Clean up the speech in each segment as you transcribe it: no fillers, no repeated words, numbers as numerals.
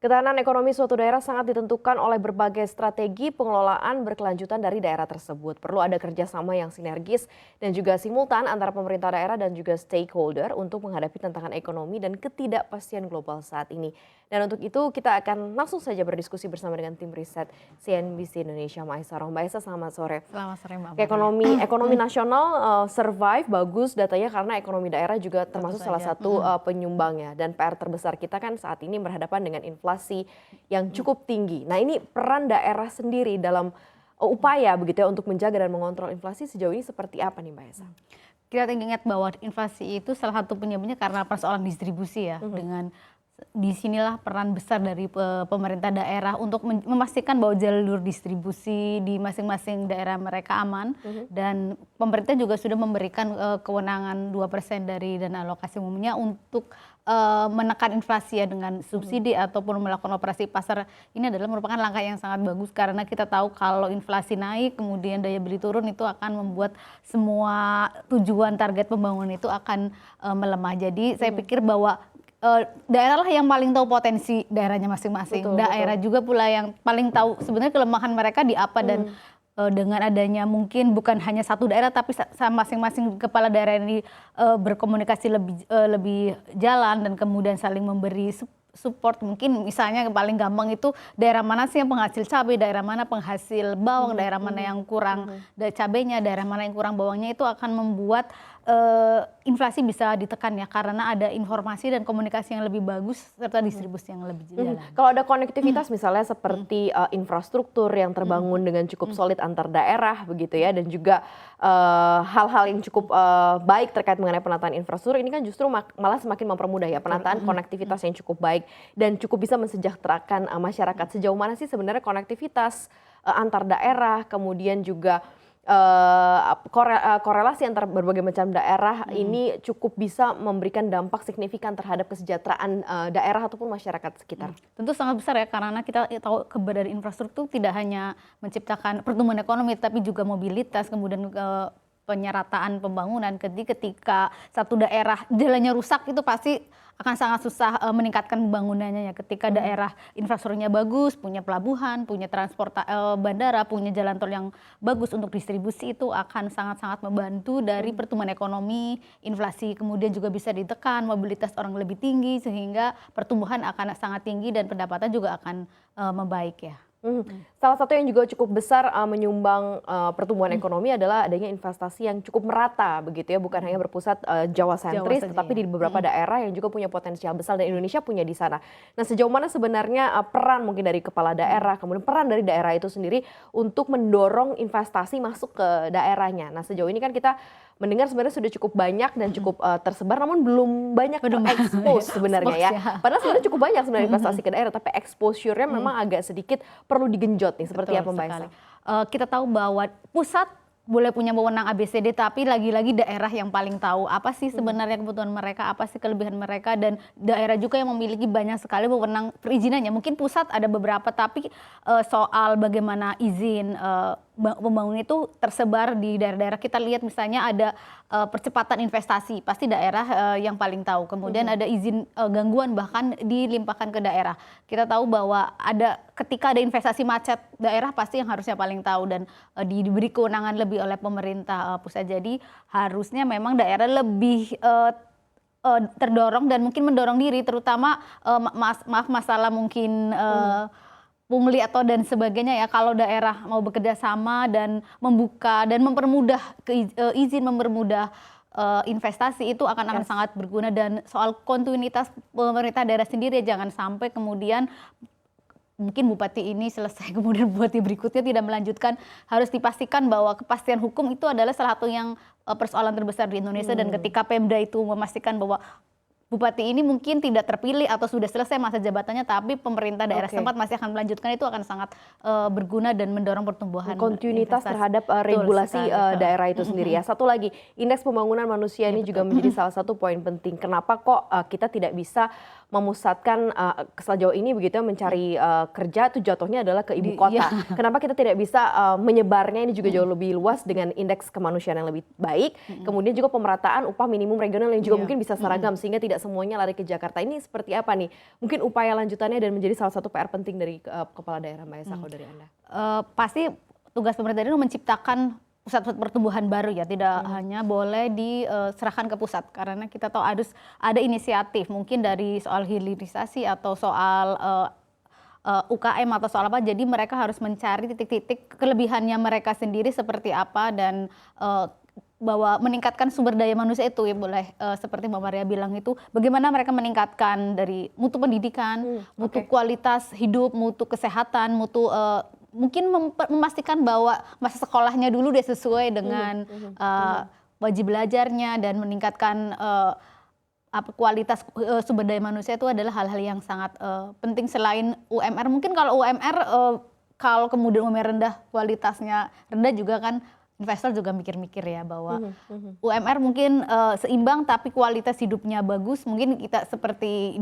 Ketahanan ekonomi suatu daerah sangat ditentukan oleh berbagai strategi pengelolaan berkelanjutan dari daerah tersebut. Perlu ada kerjasama yang sinergis dan juga simultan antara pemerintah daerah dan juga stakeholder untuk menghadapi tantangan ekonomi dan ketidakpastian global saat ini. Dan untuk itu kita akan langsung saja berdiskusi bersama dengan tim riset CNBC Indonesia, Maesa Roh. Mbak Esa, selamat sore. Selamat sore Mbak. Ekonomi nasional survive bagus datanya karena ekonomi daerah juga termasuk salah satu penyumbangnya. Dan PR terbesar kita kan saat ini berhadapan dengan inflasi yang cukup tinggi. Nah, ini peran daerah sendiri dalam upaya begitu ya untuk menjaga dan mengontrol inflasi sejauh ini seperti apa nih Mbak Esa? Kita ingat bahwa inflasi itu salah satu penyebabnya karena persoalan distribusi ya. Dengan disinilah peran besar dari pemerintah daerah untuk memastikan bahwa jalur distribusi di masing-masing daerah mereka aman. Dan pemerintah juga sudah memberikan kewenangan 2% dari dana alokasi umumnya untuk menekan inflasi ya dengan subsidi ataupun melakukan operasi pasar. Ini adalah merupakan langkah yang sangat bagus karena kita tahu kalau inflasi naik kemudian daya beli turun itu akan membuat semua tujuan target pembangunan itu akan melemah. Jadi saya pikir bahwa daerah lah yang paling tahu potensi daerahnya masing-masing. Daerah juga pula yang paling tahu sebenarnya kelemahan mereka di apa dan dengan adanya mungkin bukan hanya satu daerah tapi masing-masing kepala daerah ini berkomunikasi lebih jalan dan kemudian saling memberi support. Mungkin misalnya yang paling gampang itu daerah mana sih yang penghasil cabai, daerah mana penghasil bawang, daerah mana yang kurang cabainya, daerah mana yang kurang bawangnya, itu akan membuat inflasi bisa ditekan ya karena ada informasi dan komunikasi yang lebih bagus serta distribusi yang lebih jalan. Kalau ada konektivitas misalnya seperti infrastruktur yang terbangun dengan cukup solid antar daerah begitu ya, dan juga hal-hal yang cukup baik terkait mengenai penataan infrastruktur ini kan justru malah semakin mempermudah ya penataan konektivitas yang cukup baik dan cukup bisa mensejahterakan masyarakat. Sejauh mana sih sebenarnya konektivitas antar daerah kemudian juga korelasi antar berbagai macam daerah ini cukup bisa memberikan dampak signifikan terhadap kesejahteraan daerah ataupun masyarakat sekitar? Tentu sangat besar ya karena kita tahu keberadaan infrastruktur tidak hanya menciptakan pertumbuhan ekonomi tapi juga mobilitas, kemudian penyerataan pembangunan. Ketika satu daerah jalannya rusak itu pasti akan sangat susah meningkatkan pembangunannya ya. Ketika daerah infrastrukturnya bagus, punya pelabuhan, punya bandara, punya jalan tol yang bagus untuk distribusi, itu akan sangat-sangat membantu dari pertumbuhan ekonomi, inflasi kemudian juga bisa ditekan, mobilitas orang lebih tinggi sehingga pertumbuhan akan sangat tinggi dan pendapatan juga akan membaik ya. Salah satu yang juga cukup besar menyumbang pertumbuhan ekonomi adalah adanya investasi yang cukup merata begitu ya, bukan hanya berpusat Jawa sentris tetapi di beberapa daerah yang juga punya potensial besar dan Indonesia punya di sana. Nah, sejauh mana sebenarnya peran mungkin dari kepala daerah, kemudian peran dari daerah itu sendiri untuk mendorong investasi masuk ke daerahnya. Nah, sejauh ini kan kita mendengar sebenarnya sudah cukup banyak dan cukup tersebar, namun belum banyak terekspos sebenarnya ya. Padahal sebenarnya cukup banyak sebenarnya investasi ke daerah, tapi exposure-nya memang agak sedikit perlu digenjot nih. Seperti apa Mbak Esa? Kita tahu bahwa pusat boleh punya wewenang ABCD, tapi lagi-lagi daerah yang paling tahu apa sih sebenarnya kebutuhan mereka, apa sih kelebihan mereka, dan daerah juga yang memiliki banyak sekali wewenang perizinannya. Mungkin pusat ada beberapa, tapi soal bagaimana izin pembangunan itu tersebar di daerah-daerah. Kita lihat misalnya ada percepatan investasi, pasti daerah yang paling tahu. Kemudian ada izin gangguan bahkan dilimpahkan ke daerah. Kita tahu bahwa ketika ada investasi macet, daerah pasti yang harusnya paling tahu dan diberi kewenangan lebih oleh pemerintah pusat. Jadi harusnya memang daerah lebih terdorong dan mungkin mendorong diri, terutama masalah mungkin pungli atau dan sebagainya ya. Kalau daerah mau bekerja sama dan membuka dan mempermudah izin, mempermudah investasi, itu akan sangat berguna. Dan soal kontinuitas pemerintah daerah sendiri, jangan sampai kemudian mungkin bupati ini selesai kemudian bupati berikutnya tidak melanjutkan. Harus dipastikan bahwa kepastian hukum itu adalah salah satu yang persoalan terbesar di Indonesia. Dan ketika Pemda itu memastikan bahwa bupati ini mungkin tidak terpilih atau sudah selesai masa jabatannya, tapi pemerintah daerah setempat masih akan melanjutkan, itu akan sangat berguna dan mendorong pertumbuhan kontinuitas terhadap regulasi daerah itu sendiri ya. Satu lagi, indeks pembangunan manusia ini juga menjadi salah satu poin penting. Kenapa kok kita tidak bisa memusatkan sejauh ini begitu ya, mencari kerja itu jatuhnya adalah ke ibu Di- kota. iya. Kenapa kita tidak bisa menyebarnya ini juga jauh lebih luas dengan indeks kemanusiaan yang lebih baik, kemudian juga pemerataan upah minimum regional yang juga Iya. mungkin bisa seragam sehingga tidak semuanya lari ke Jakarta. Ini seperti apa nih? Mungkin upaya lanjutannya dan menjadi salah satu PR penting dari kepala daerah, Mbak Esa, kalau dari Anda. Pasti tugas pemerintah itu menciptakan pusat-pusat pertumbuhan baru ya, tidak hanya boleh diserahkan ke pusat, karena kita tahu harus ada inisiatif mungkin dari soal hilirisasi atau soal UKM atau soal apa, jadi mereka harus mencari titik-titik kelebihannya mereka sendiri seperti apa dan bahwa meningkatkan sumber daya manusia itu ya boleh seperti Mbak Maria bilang itu bagaimana mereka meningkatkan dari mutu pendidikan, mutu kualitas hidup, mutu kesehatan, mutu mungkin memastikan bahwa masa sekolahnya dulu udah sesuai dengan wajib belajarnya dan meningkatkan kualitas sumber daya manusia itu adalah hal-hal yang sangat penting selain UMR. Mungkin kalau UMR kalau kemudian UMR rendah kualitasnya rendah juga kan investor juga mikir-mikir ya bahwa UMR mungkin seimbang tapi kualitas hidupnya bagus. Mungkin kita seperti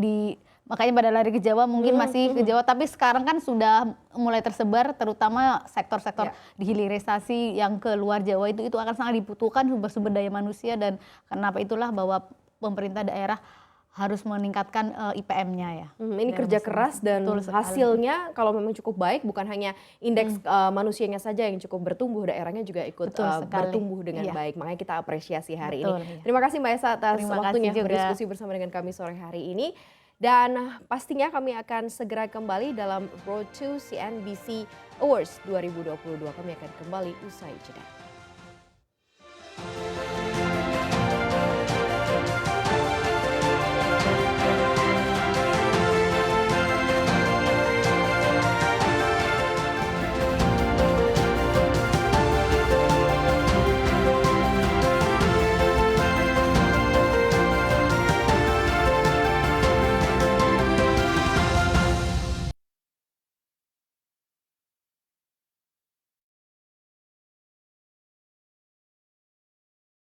makanya pada lari ke Jawa mungkin masih ke Jawa, tapi sekarang kan sudah mulai tersebar terutama sektor-sektor di hilirisasi yang ke luar Jawa itu akan sangat dibutuhkan sumber daya manusia dan kenapa itulah bahwa pemerintah daerah harus meningkatkan IPM-nya ya. Ini kerja keras dan hasilnya kalau memang cukup baik, bukan hanya indeks manusianya saja yang cukup bertumbuh, daerahnya juga ikut bertumbuh dengan baik. Makanya kita apresiasi hari ini. Terima kasih Mbak Esa atas waktunya berdiskusi bersama dengan kami sore hari ini. Dan pastinya kami akan segera kembali dalam Road to CNBC Awards 2022. Kami akan kembali usai jeda.